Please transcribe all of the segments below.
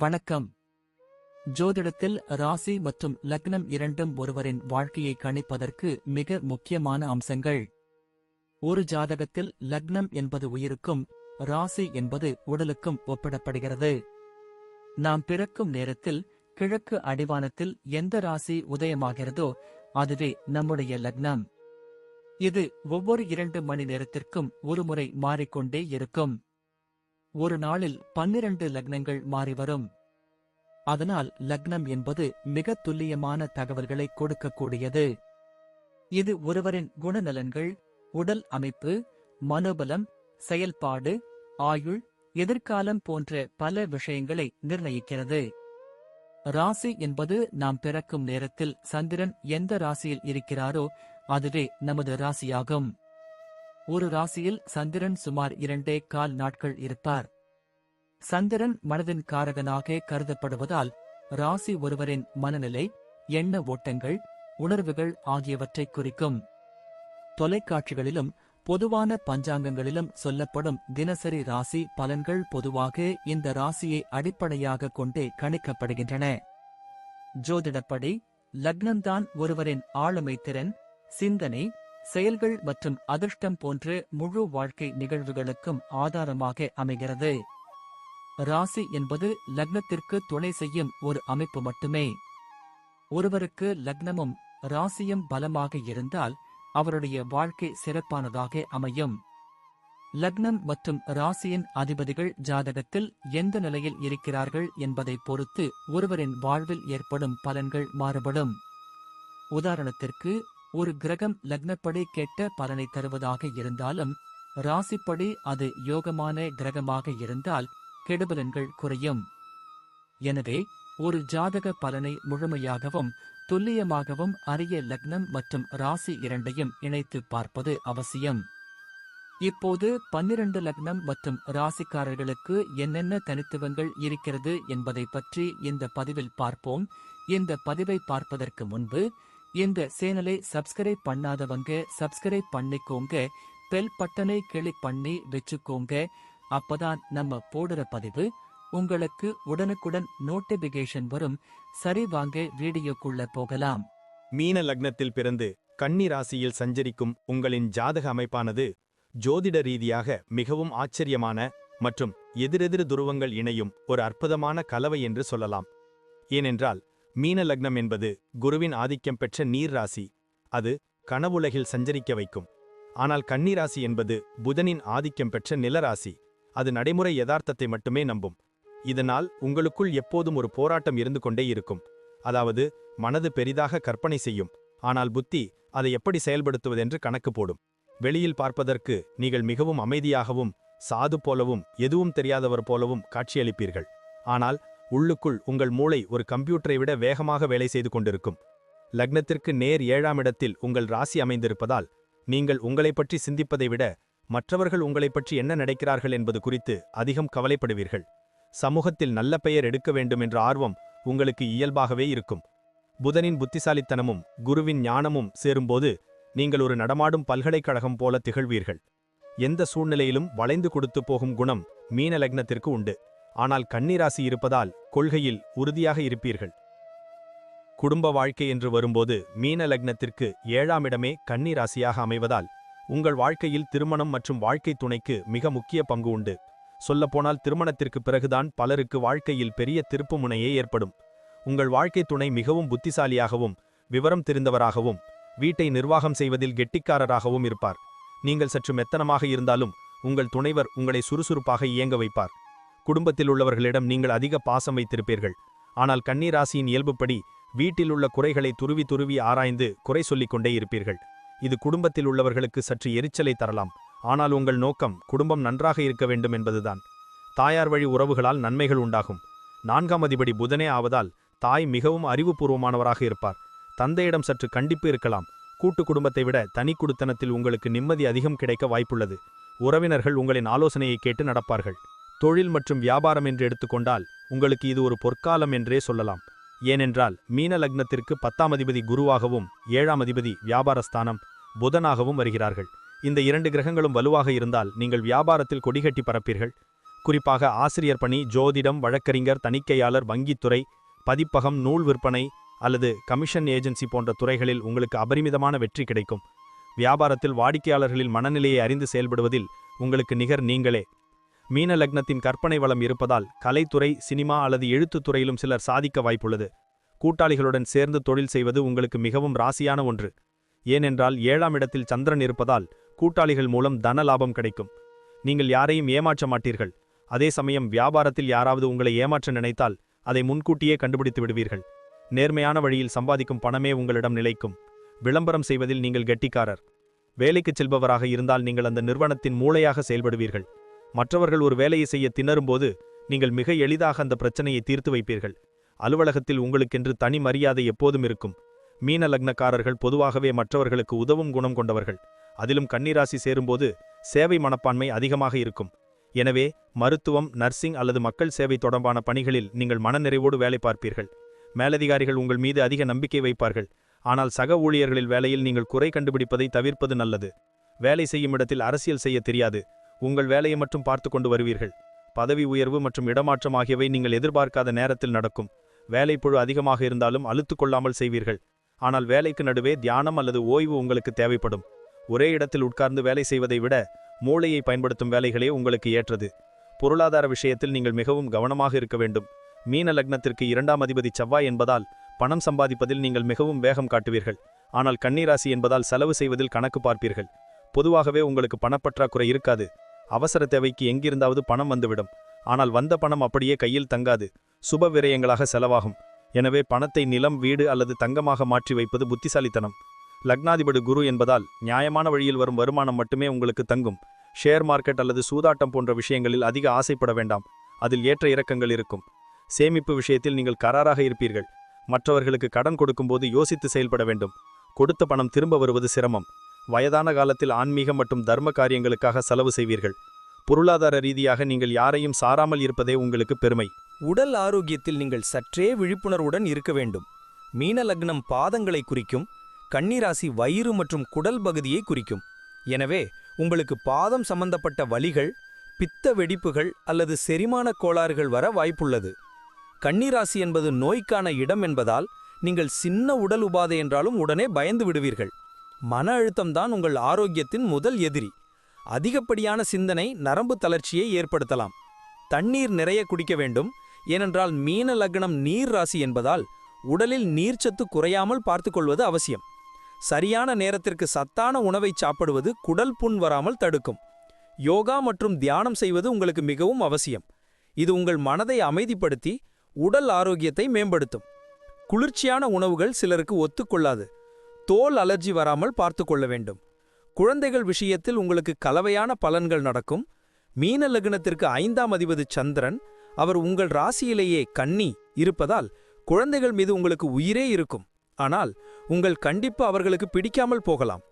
வணக்கம். ஜோதிடத்தில் ராசி மற்றும் லக்னம் இரண்டும் ஒருவரின் வாழ்க்கையை கணிப்பதற்கு மிக முக்கியமான அம்சங்கள். ஒரு ஜாதகத்தில் லக்னம் என்பது உயிருக்கும், ராசி என்பது உடலுக்கும் ஒப்பிடப்படுகிறது. நாம் பிறக்கும் நேரத்தில் கிழக்கு அடிவானத்தில் எந்த ராசி உதயமாகிறதோ அதுவே நம்முடைய லக்னம். இது ஒவ்வொரு 2 மணி நேரத்திற்கும் ஒருமுறை மாறிக்கொண்டே இருக்கும். ஒரு நாளில் 12 லக்னங்கள் மாறிவரும். அதனால் லக்னம் என்பது மிக துல்லியமான தகவல்களை கொடுக்கக்கூடியது. இது ஒருவரின் குணநலன்கள், உடல் அமைப்பு, மனோபலம், செயல்பாடு, ஆயுள், எதிர்காலம் போன்ற பல விஷயங்களை நிர்ணயிக்கிறது. ராசி என்பது நாம் பிறக்கும் நேரத்தில் சந்திரன் எந்த ராசியில் இருக்கிறாரோ அதுவே நமது ராசியாகும். ஒரு ராசியில் சந்திரன் சுமார் 2.25 நாட்கள் இருப்பார். சந்திரன் மனதின் காரகனாக கருதப்படுவதால் ராசி ஒருவரின் மனநிலை, எண்ண ஓட்டங்கள், உணர்வுகள் ஆகியவற்றை குறிக்கும். தொலைக்காட்சிகளிலும் பொதுவான பஞ்சாங்கங்களிலும் சொல்லப்படும் தினசரி ராசி பலன்கள் பொதுவாக இந்த ராசியை அடிப்படையாக கொண்டே கணிக்கப்படுகின்றன. ஜோதிடப்படி லக்னம்தான் ஒருவரின் ஆளுமை திறன், சிந்தனை, செயல்கள் மற்றும் அதிர்ஷ்டம் போன்ற முழு வாழ்க்கை நிகழ்வுகளுக்கும் ஆதாரமாக அமைகிறது. ராசி என்பது லக்னத்திற்கு துணை செய்யும் ஒரு அமைப்பு மட்டுமே. ஒருவருக்கு லக்னமும் ராசியும் பலமாக இருந்தால் அவருடைய வாழ்க்கை சிறப்பானதாக அமையும். லக்னம் மற்றும் ராசியின் அதிபதிகள் ஜாதகத்தில் எந்த நிலையில் இருக்கிறார்கள் என்பதை பொறுத்து ஒருவரின் வாழ்வில் ஏற்படும் பலன்கள் மாறுபடும். உதாரணத்திற்கு, ஒரு கிரகம் லக்னப்படி கெட்ட பலனை தருவதாக இருந்தாலும் ராசிப்படி அது யோகமான கிரகமாக இருந்தால் கெடுபலன்கள் குறையும். எனவே ஒரு ஜாதக பலனை முழுமையாகவும் துல்லியமாகவும் அறிய லக்னம் மற்றும் ராசி இரண்டையும் இணைத்து பார்ப்பது அவசியம். இப்போது 12 லக்னம் மற்றும் ராசிக்காரர்களுக்கு என்னென்ன தனித்துவங்கள் இருக்கிறது என்பதை பற்றி இந்த பதிவில் பார்ப்போம். இந்த பதிவை பார்ப்பதற்கு முன்பு இந்த சேனலை சப்ஸ்கிரைப் பண்ணாதவங்க சப்ஸ்கிரைப் பண்ணிக்கோங்க, பெல் பட்டனை கிளிக் பண்ணி வச்சுக்கோங்க. அப்பதான் நம்ம போடுற பதிவு உங்களுக்கு உடனுக்குடன் நோட்டிபிகேஷன் வரும். சரி, வாங்க வீடியோக்குள்ள போகலாம். மீன லக்னத்தில் பிறந்து கன்னி ராசியில் சஞ்சரிக்கும் உங்களின் ஜாதக அமைப்பானது ஜோதிட ரீதியாக மிகவும் ஆச்சரியமான மற்றும் எதிரெதிர் துருவங்கள் இணையும் ஒரு அற்புதமான கலவை என்று சொல்லலாம். ஏனென்றால் மீன லக்னம் என்பது குருவின் ஆதிக்கம் பெற்ற நீர் ராசி. அது கனவுலகில் சஞ்சரிக்க வைக்கும். ஆனால் கன்னி ராசி என்பது புதனின் ஆதிக்கம் பெற்ற நிலராசி. அது நடைமுறை யதார்த்தத்தை மட்டுமே நம்பும். இதனால் உங்களுக்குள் எப்போதும் ஒரு போராட்டம் இருந்து கொண்டே இருக்கும். அதாவது மனது பெரிதாக கற்பனை செய்யும், ஆனால் புத்தி அதை எப்படி செயல்படுத்துவதென்று கணக்கு போடும். வெளியில் பார்ப்பதற்கு நீங்கள் மிகவும் அமைதியாகவும் சாது போலவும் எதுவும் தெரியாதவர் போலவும் காட்சியளிப்பீர்கள். ஆனால் உள்ளுக்குள் உங்கள் மூளை ஒரு கம்ப்யூட்டரை விட வேகமாக வேலை செய்து கொண்டிருக்கும். லக்னத்திற்கு நேர் 7ஆம் இடத்தில் உங்கள் ராசி அமைந்திருப்பதால் நீங்கள் உங்களை பற்றி சிந்திப்பதை விட மற்றவர்கள் உங்களை பற்றி என்ன நினைக்கிறார்கள் என்பது குறித்து அதிகம் கவலைப்படுவீர்கள். சமூகத்தில் நல்ல பெயர் எடுக்க வேண்டும் என்ற ஆர்வம் உங்களுக்கு இயல்பாகவே இருக்கும். புதனின் புத்திசாலித்தனமும் குருவின் ஞானமும் சேரும்போது நீங்கள் ஒரு நடமாடும் பல்கலைக்கழகம் போல திகழ்வீர்கள். எந்த சூழ்நிலையிலும் வளைந்து கொடுத்து போகும் குணம் மீன லக்னத்திற்கு உண்டு. ஆனால் கன்னிராசி இருப்பதால் கொள்கையில் உறுதியாக இருப்பீர்கள். குடும்ப வாழ்க்கை என்று வரும்போது மீன லக்னத்திற்கு 7ஆம் இடமே கன்னி ராசியாக அமைவதால் உங்கள் வாழ்க்கையில் திருமணம் மற்றும் வாழ்க்கை துணைக்கு மிக முக்கிய பங்கு உண்டு. சொல்லப்போனால் திருமணத்திற்கு பிறகுதான் பலருக்கு வாழ்க்கையில் பெரிய திருப்புமுனையே ஏற்படும். உங்கள் வாழ்க்கை துணை மிகவும் புத்திசாலியாகவும் விவரம் தெரிந்தவராகவும் வீட்டை நிர்வாகம் செய்வதில் கெட்டிக்காரராகவும் இருப்பார். நீங்கள் சற்று மெத்தனமாக இருந்தாலும் உங்கள் துணைவர் உங்களை சுறுசுறுப்பாக இயங்க வைப்பார். குடும்பத்தில் உள்ளவர்களிடம் நீங்கள் அதிக பாசம் வைத்திருப்பீர்கள். ஆனால் கன்னி ராசியின் இயல்புப்படி வீட்டில் உள்ள குறைகளை துருவி துருவி ஆராய்ந்து குறை சொல்லிக் கொண்டே இருப்பீர்கள். இது குடும்பத்தில் உள்ளவர்களுக்கு சற்று எரிச்சலை தரலாம். ஆனால் உங்கள் நோக்கம் குடும்பம் நன்றாக இருக்க வேண்டும் என்பதுதான். தாயார் வழி உறவுகளால் நன்மைகள் உண்டாகும். 4ஆம் அதிபதி புதனே ஆவதால் தாய் மிகவும் அறிவுபூர்வமானவராக இருப்பார். தந்தையிடம் சற்று கண்டிப்பு இருக்கலாம். கூட்டு குடும்பத்தை விட தனி குடுத்தனத்தில் உங்களுக்கு நிம்மதி அதிகம் கிடைக்க வாய்ப்புள்ளது. உறவினர்கள் உங்களின் ஆலோசனையை கேட்டு நடப்பார்கள். தொழில் மற்றும் வியாபாரம் என்று எடுத்துக்கொண்டால் உங்களுக்கு இது ஒரு பொற்காலம் என்றே சொல்லலாம். ஏனென்றால் மீன லக்னத்திற்கு 10ஆம் அதிபதி குருவாகவும் 7ஆம் அதிபதி வியாபாரஸ்தானம் புதனாகவும் வருகிறார்கள். இந்த 2 கிரகங்களும் வலுவாக இருந்தால் நீங்கள் வியாபாரத்தில் கொடிகட்டி பறப்பீர்கள். குறிப்பாக ஆசிரியர் பணி, ஜோதிடம், வழக்கறிஞர், தணிக்கையாளர், வங்கித்துறை, பதிப்பகம், நூல் விற்பனை அல்லது கமிஷன் ஏஜென்சி போன்ற துறைகளில் உங்களுக்கு அபரிமிதமான வெற்றி கிடைக்கும். வியாபாரத்தில் வாடிக்கையாளர்களின் மனநிலையை அறிந்து செயல்படுவதில் உங்களுக்கு நிகர் நீங்களே. மீன லக்னத்தின் கற்பனை வளம் இருப்பதால் கலைத்துறை, சினிமா அல்லது எழுத்துத் துறையிலும் சிலர் சாதிக்க வாய்ப்புள்ளது. கூட்டாளிகளுடன் சேர்ந்து தொழில் செய்வது உங்களுக்கு மிகவும் ராசியான ஒன்று. ஏனென்றால் 7ஆம் இடத்தில் சந்திரன் இருப்பதால் கூட்டாளிகள் மூலம் தன லாபம் கிடைக்கும். நீங்கள் யாரையும் ஏமாற்ற மாட்டீர்கள். அதே சமயம் வியாபாரத்தில் யாராவது உங்களை ஏமாற்ற நினைத்தால் அதை முன்கூட்டியே கண்டுபிடித்து விடுவீர்கள். நேர்மையான வழியில் சம்பாதிக்கும் பணமே உங்களிடம் நிலைக்கும். விளம்பரம் செய்வதில் நீங்கள் கெட்டிக்காரர். வேலைக்குச் செல்பவராக இருந்தால் நீங்கள் அந்த நிறுவனத்தின் மூளையாக செயல்படுவீர்கள். மற்றவர்கள் ஒரு வேலையை செய்ய திணறும்போது நீங்கள் மிக எளிதாக அந்த பிரச்சனையை தீர்த்து வைப்பீர்கள். அலுவலகத்தில் உங்களுக்கென்று தனி மரியாதை எப்போதும் இருக்கும். மீன லக்னக்காரர்கள் பொதுவாகவே மற்றவர்களுக்கு உதவும் குணம் கொண்டவர்கள். அதிலும் கன்னிராசி சேரும்போது சேவை மனப்பான்மை அதிகமாக இருக்கும். எனவே மருத்துவம், நர்சிங் அல்லது மக்கள் சேவை தொடர்பான பணிகளில் நீங்கள் மனநிறைவோடு வேலை பார்ப்பீர்கள். மேலதிகாரிகள் உங்கள் மீது அதிக நம்பிக்கை வைப்பார்கள். ஆனால் சக ஊழியர்களில் வேலையில் நீங்கள் குறை கண்டுபிடிப்பதை தவிர்ப்பது நல்லது. வேலை செய்யும் இடத்தில் அரசியல் செய்ய தெரியாது. உங்கள் வேலையை மட்டும் பார்த்து கொண்டு வருவீர்கள். பதவி உயர்வு மற்றும் இடமாற்றம் ஆகியவை நீங்கள் எதிர்பார்க்காத நேரத்தில் நடக்கும். வேலைப்பொழு அதிகமாக இருந்தாலும் அலுத்து கொள்ளாமல் செய்வீர்கள். ஆனால் வேலைக்கு நடுவே தியானம் அல்லது ஓய்வு உங்களுக்கு தேவைப்படும். ஒரே இடத்தில் உட்கார்ந்து வேலை செய்வதை விட மூளையை பயன்படுத்தும் வேலைகளே உங்களுக்கு ஏற்றது. பொருளாதார விஷயத்தில் நீங்கள் மிகவும் கவனமாக இருக்க வேண்டும். மீன லக்னத்திற்கு 2ஆம் அதிபதி செவ்வாய் என்பதால் பணம் சம்பாதிப்பதில் நீங்கள் மிகவும் வேகம் காட்டுவீர்கள். ஆனால் கன்னிராசி என்பதால் செலவு செய்வதில் கணக்கு பார்ப்பீர்கள். பொதுவாகவே உங்களுக்கு பணப்பற்றாக்குறை இருக்காது. அவசர தேவைக்கு எங்கிருந்தாவது பணம் வந்துவிடும். ஆனால் வந்த பணம் அப்படியே கையில் தங்காது. சுப விரயங்களாக செலவாகும். எனவே பணத்தை நிலம், வீடு அல்லது தங்கமாக மாற்றி வைப்பது புத்திசாலித்தனம். லக்னாதிபதி குரு என்பதால் நியாயமான வழியில் வரும் வருமானம் மட்டுமே உங்களுக்கு தங்கும். ஷேர் மார்க்கெட் அல்லது சூதாட்டம் போன்ற விஷயங்களில் அதிக ஆசைப்பட வேண்டாம். அதில் ஏற்ற இறக்கங்கள் இருக்கும். சேமிப்பு விஷயத்தில் நீங்கள் கராராக இருப்பீர்கள். மற்றவர்களுக்கு கடன் கொடுக்கும்போது யோசித்து செயல்பட வேண்டும். கொடுத்த பணம் திரும்ப வருவது சிரமம். வயதான காலத்தில் ஆன்மீகம் மற்றும் தர்ம காரியங்களுக்காக செலவு செய்வீர்கள். பொருளாதார ரீதியாக நீங்கள் யாரையும் சாராமல் இருப்பதே உங்களுக்கு பெருமை. உடல் ஆரோக்கியத்தில் நீங்கள் சற்றே விழிப்புணர்வுடன் இருக்க வேண்டும். மீன லக்னம் பாதங்களை குறிக்கும். கன்னிராசி வயிறு மற்றும் குடல் பகுதியை குறிக்கும். எனவே உங்களுக்கு பாதம் சம்பந்தப்பட்ட வலிகள், பித்த வெடிப்புகள் அல்லது செரிமான கோளாறுகள் வர வாய்ப்புள்ளது. கன்னிராசி என்பது நோய்க்கான இடம் என்பதால் நீங்கள் சின்ன உடல் உபாதை என்றாலும் உடனே பயந்து விடுவீர்கள். மன அழுத்தம்தான் உங்கள் ஆரோக்கியத்தின் முதல் எதிரி. அதிகப்படியான சிந்தனை நரம்பு தளர்ச்சியை ஏற்படுத்தலாம். தண்ணீர் நிறைய குடிக்க வேண்டும். ஏனென்றால் மீன லக்னம் நீர் ராசி என்பதால் உடலில் நீர்ச்சத்து குறையாமல் பார்த்துக்கொள்வது அவசியம். சரியான நேரத்திற்கு சத்தான உணவை சாப்பிடுவது குடல் புண் வராமல் தடுக்கும். யோகா மற்றும் தியானம் செய்வது உங்களுக்கு மிகவும் அவசியம். இது உங்கள் மனதை அமைதிப்படுத்தி உடல் ஆரோக்கியத்தை மேம்படுத்தும். குளிர்ச்சியான உணவுகள் சிலருக்கு ஒத்துக்கொள்ளாது. தோல் அலர்ஜி வராமல் பார்த்து கொள்ள வேண்டும். குழந்தைகள் விஷயத்தில் உங்களுக்கு கலவையான பலன்கள் நடக்கும். மீன லக்னத்திற்கு 5ஆம் அதிபதி சந்திரன், அவர் உங்கள் ராசியிலேயே கன்னி இருப்பதால் குழந்தைகள் மீது உங்களுக்கு உயிரே இருக்கும். ஆனால் உங்கள் கண்டிப்பு அவர்களுக்கு பிடிக்காமல் போகலாம்.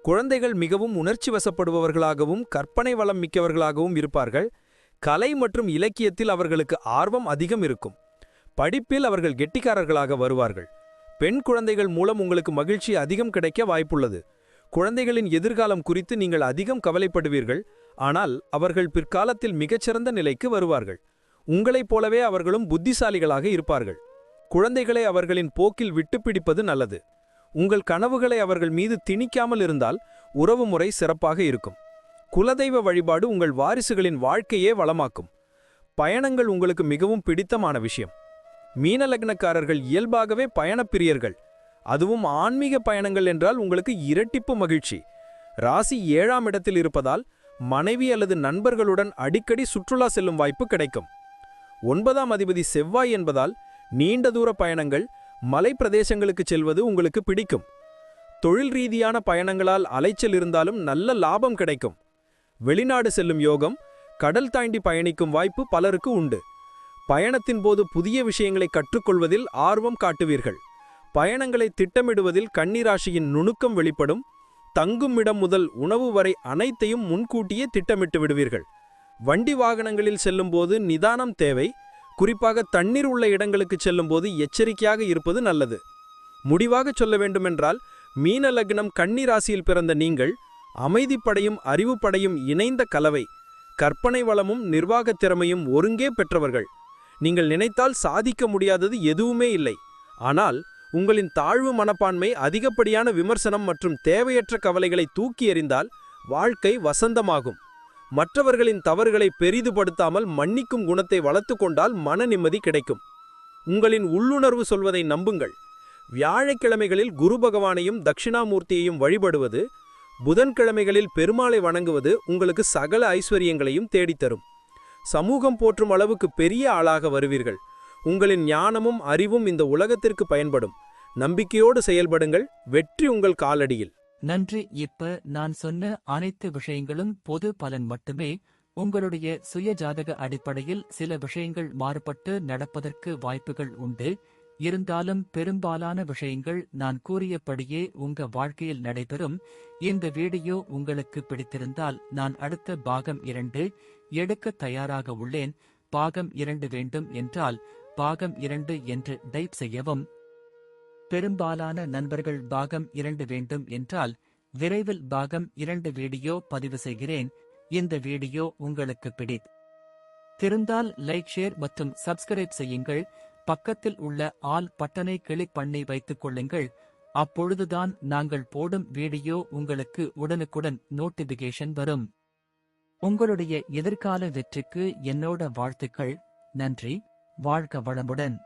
குழந்தைகள் மிகவும் உணர்ச்சி வசப்படுபவர்களாகவும் கற்பனை வளம் மிக்கவர்களாகவும் இருப்பார்கள். கலை மற்றும் இலக்கியத்தில் அவர்களுக்கு ஆர்வம் அதிகம் இருக்கும். படிப்பில் அவர்கள் கெட்டிக்காரர்களாக வருவார்கள். பெண் குழந்தைகள் மூலம் உங்களுக்கு மகிழ்ச்சி அதிகம் கிடைக்க வாய்ப்புள்ளது. குழந்தைகளின் எதிர்காலம் குறித்து நீங்கள் அதிகம் கவலைப்படுவீர்கள். ஆனால் அவர்கள் பிற்காலத்தில் மிகச்சிறந்த நிலைக்கு வருவார்கள். உங்களைப் போலவே அவர்களும் புத்திசாலிகளாக இருப்பார்கள். குழந்தைகளை அவர்களின் போக்கில் விட்டுப்பிடிப்பது நல்லது. உங்கள் கனவுகளை அவர்கள் மீது திணிக்காமல் இருந்தால் உறவுமுறை சிறப்பாக இருக்கும். குலதெய்வ வழிபாடு உங்கள் வாரிசுகளின் வாழ்க்கையே வளமாக்கும். பயணங்கள் உங்களுக்கு மிகவும் பிடித்தமான விஷயம். மீன லக்னக்காரர்கள் இயல்பாகவே பயணப்பிரியர்கள். அதுவும் ஆன்மீக பயணங்கள் என்றால் உங்களுக்கு இரட்டிப்பு மகிழ்ச்சி. ராசி 7ஆம் இடத்தில் இருப்பதால் மனைவி அல்லது நண்பர்களுடன் அடிக்கடி சுற்றுலா செல்லும் வாய்ப்பு கிடைக்கும். 9ஆம் அதிபதி செவ்வாய் என்பதால் நீண்ட தூர பயணங்கள், மலை பிரதேசங்களுக்கு செல்வது உங்களுக்கு பிடிக்கும். தொழில் ரீதியான பயணங்களால் அலைச்சல் இருந்தாலும் நல்ல லாபம் கிடைக்கும். வெளிநாடு செல்லும் யோகம், கடல் தாண்டி பயணிக்கும் வாய்ப்பு பலருக்கு உண்டு. பயணத்தின் போது புதிய விஷயங்களை கற்றுக்கொள்வதில் ஆர்வம் காட்டுவீர்கள். பயணங்களை திட்டமிடுவதில் கன்னிராசியின் நுணுக்கம் வெளிப்படும். தங்கும் இடம் முதல் உணவு வரை அனைத்தையும் முன்கூட்டியே திட்டமிட்டு விடுவீர்கள். வண்டி வாகனங்களில் செல்லும்போது நிதானம் தேவை. குறிப்பாக தண்ணீர் உள்ள இடங்களுக்கு செல்லும்போது எச்சரிக்கையாக இருப்பது நல்லது. முடிவாக சொல்ல வேண்டுமென்றால், மீன லக்னம் கன்னி ராசியில் பிறந்த நீங்கள் அமைதிப்படையும் அறிவுப்படையும் இணைந்த கலவை. கற்பனை வளமும் நிர்வாகத் திறமையும் ஒருங்கே பெற்றவர்கள். நீங்கள் நினைத்தால் சாதிக்க முடியாதது எதுவுமே இல்லை. ஆனால் உங்களின் தாழ்வு மனப்பான்மை, அதிகப்படியான விமர்சனம் மற்றும் தேவையற்ற கவலைகளை தூக்கி எறிந்தால் வாழ்க்கை வசந்தமாகும். மற்றவர்களின் தவறுகளை பெரிதுபடுத்தாமல் மன்னிக்கும் குணத்தை வளர்த்து கொண்டால் மன நிம்மதி கிடைக்கும். உங்களின் உள்ளுணர்வு சொல்வதை நம்புங்கள். வியாழக்கிழமைகளில் குரு பகவானையும் தட்சிணாமூர்த்தியையும் வழிபடுவது, புதன்கிழமைகளில் பெருமாளை வணங்குவது உங்களுக்கு சகல ஐஸ்வர்யங்களையும் தேடித்தரும். சமூகம் போற்றும் அளவுக்கு பெரிய ஆளாக வருவீர்கள். உங்களின் ஞானமும் அறிவும் இந்த உலகத்திற்கு பயன்படும். நம்பிக்கையோடு செயல்படுங்கள். வெற்றி உங்கள் காலடியில். நன்றி. இப்ப நான் சொன்ன அனைத்து விஷயங்களும் பொது பலன் மட்டுமே. உங்களுடைய சுய ஜாதக அடிப்படையில் சில விஷயங்கள் மாறுபட்டு நடப்பதற்கு வாய்ப்புகள் உண்டு. இருந்தாலும் பெரும்பாலான விஷயங்கள் நான் கூறியபடியே உங்க வாழ்க்கையில் நடைபெறும். இந்த வீடியோ உங்களுக்கு பிடித்திருந்தால் நான் அடுத்த பாகம் 2 எடுக்க தயாராக உள்ளேன். பாகம் 2 வேண்டும் என்றால் பாகம் 2 என்று டைப் செய்யவும். பெரும்பாலான நண்பர்கள் பாகம் 2 வேண்டும் என்றால் விரைவில் பாகம் 2 வீடியோ பதிவு செய்கிறேன். இந்த வீடியோ உங்களுக்கு பிடித்திருந்தால் லைக், ஷேர் மற்றும் சப்ஸ்கிரைப் செய்யுங்கள். பக்கத்தில் உள்ள ஆல் பட்டனை கிளிக் பண்ணி வைத்துக் கொள்ளுங்கள். அப்பொழுதுதான் நாங்கள் போடும் வீடியோ உங்களுக்கு உடனுக்குடன் நோட்டிபிகேஷன் வரும். உங்களுடைய எதிர்கால வெற்றிக்கு என்னோட வாழ்த்துக்கள். நன்றி. வாழ்க வளமுடன்.